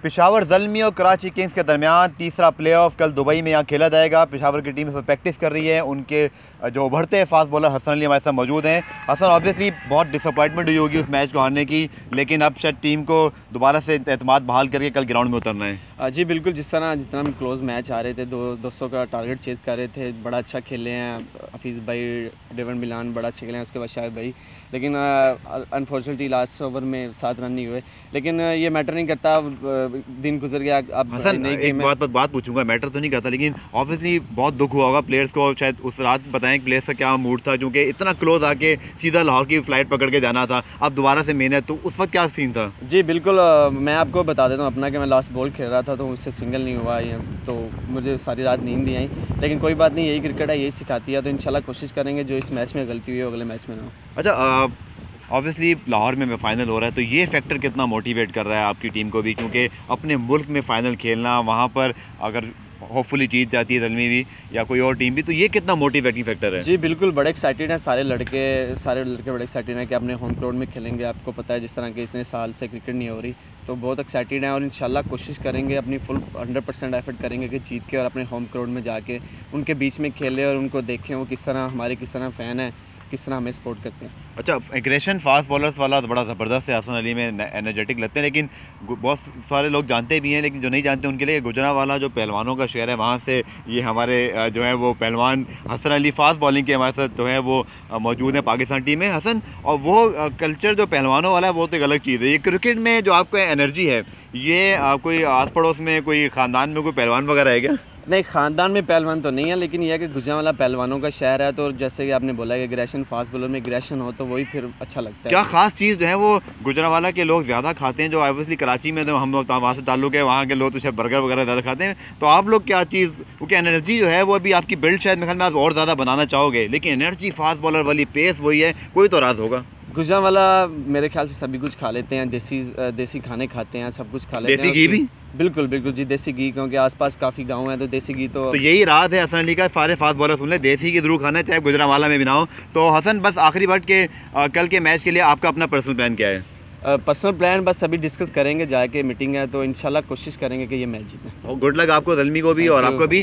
पेशावर ज़ल्मी और कराची किंग्स के दरमियान तीसरा प्लेऑफ कल दुबई में यहाँ खेला जाएगा। पेशावर की टीम इस वक्त प्रैक्टिस कर रही है। उनके जो उभरते फास्ट बॉलर हसन अली हमारे साथ मौजूद हैं। हसन, ऑब्वियसली बहुत डिसअपॉइंटमेंट हुई होगी उस मैच को हारने की, लेकिन अब शायद टीम को दोबारा से एतमाद बहाल करके कल ग्राउंड में उतरना है। जी बिल्कुल, जितना हम क्लोज मैच आ रहे थे, दोस्तों का टारगेट चेज़ कर रहे थे, बड़ा अच्छा खेले हैं हफीज़ भाई, डेवन मिलान बड़ा अच्छा खेले हैं, उसके बाद शायद भाई, लेकिन अनफॉर्चुनेटली लास्ट ओवर में 7 रन नहीं हुए। लेकिन ये मैटर नहीं करता, दिन गुजर गया। अब हसन, एक बात पूछूंगा, मैटर तो नहीं करता, लेकिन ऑब्वियसली बहुत दुख हुआ होगा प्लेयर्स को। शायद उस रात बताएं प्लेयर्स का क्या मूड था, क्योंकि इतना क्लोज आके सीधा लाहौर की फ़्लाइट पकड़ के जाना था, अब दोबारा से मेहनत, तो उस वक्त क्या सीन था? जी बिल्कुल, मैं आपको बता देता हूँ अपना कि मैं लास्ट बॉल खेल रहा था तो उससे सिंगल नहीं हुआ, तो मुझे सारी रात नींद नहीं आई। लेकिन कोई बात नहीं, यही क्रिकेट है, यही सिखाती है, तो इंशाल्लाह कोशिश करेंगे जो इस मैच में गलती हुई है अगले मैच में ना हो। अच्छा, ऑब्वियसली लाहौर में फ़ाइनल हो रहा है, तो ये फैक्टर कितना मोटिवेट कर रहा है आपकी टीम को भी, क्योंकि अपने मुल्क में फ़ाइनल खेलना, वहाँ पर अगर होपफुली जीत जाती है ज़ल्मी भी या कोई और टीम भी, तो ये कितना मोटिवेटिंग फैक्टर है? जी बिल्कुल, बड़े एक्साइटेड हैं सारे लड़के बड़े एक्साइटेड हैं कि अपने होम ग्राउंड में खेलेंगे। आपको पता है जिस तरह के इतने साल से क्रिकेट नहीं हो रही, तो बहुत एक्साइटेड हैं और इंशाल्लाह कोशिश करेंगे, अपनी फुल 100% एफर्ट करेंगे कि जीत के और अपने होम ग्राउंड में जाके उनके बीच में खेलें और उनको देखें वो किस तरह फ़ैन है, किस तरह हमें सपोर्ट करते हैं। अच्छा, एग्रेशन फास्ट बॉलर्स वाला तो बड़ा ज़बरदस्त है, हसन अली में एनर्जेटिक लगते हैं, लेकिन बहुत सारे लोग जानते भी हैं, लेकिन जो नहीं जानते उनके लिए गुजरांवाला जो पहलवानों का शहर है, वहाँ से ये हमारे जो है वो पहलवान हसन अली फास्ट बॉलिंग के हमारे साथ जो है वो मौजूद है पाकिस्तान टीम में। हसन, और वो कल्चर जो पहलवानों वाला है वो तो एक अलग चीज़ है। ये क्रिकेट में जो आपका एनर्जी है, ये कोई आस पड़ोस में कोई ख़ानदान में कोई पहलवान वगैरह है क्या? नहीं, ख़ानदान में पहलवान तो नहीं है, लेकिन यह है कि गुजरांवाला पहलवानों का शहर है, तो जैसे कि आपने बोला कि एग्रेशन, फास्ट बॉलर में एग्रेशन हो तो वही फिर अच्छा लगता है। क्या ख़ास चीज़ जो है वो गुजरांवाला के लोग ज़्यादा खाते हैं, जो ऑब्वियसली कराची में तो हम लोग वहाँ से ताल्लुक़ है, वहाँ के लोग तो शायद बर्गर वगैरह ज़्यादा खाते हैं, तो आप लोग क्या चीज़, क्योंकि एनर्जी जो है वो अभी आपकी बिल्ड शायद मेरे ख्याल में आप और ज़्यादा बनाना चाहोगे, लेकिन एनर्जी फास्ट बॉलर वाली पेस वही है, कोई तो राज होगा। गुजरांवाला मेरे ख्याल से सभी कुछ खा लेते हैं, देसी खाने खाते हैं, सब कुछ खा लेते हैं। देसी घी भी? बिल्कुल बिल्कुल जी, देसी घी, क्योंकि आसपास काफ़ी गांव हैं, तो देसी घी तो यही राज है हसन अली का। सारे फास्ट बॉलर सुन ले, देसी घी जरूर खाना है, चाहे गुजरांवाला में भी ना हो। तो हसन, बस आखिरी बात के कल के मैच के लिए आपका अपना पर्सनल प्लान क्या है? पर्सनल प्लान बस अभी डिस्कस करेंगे, जाके मीटिंग है, तो इंशाल्लाह कोशिश करेंगे कि ये मैच जीतें। और गुड लक आपको, ज़ल्मी को भी और आपको भी।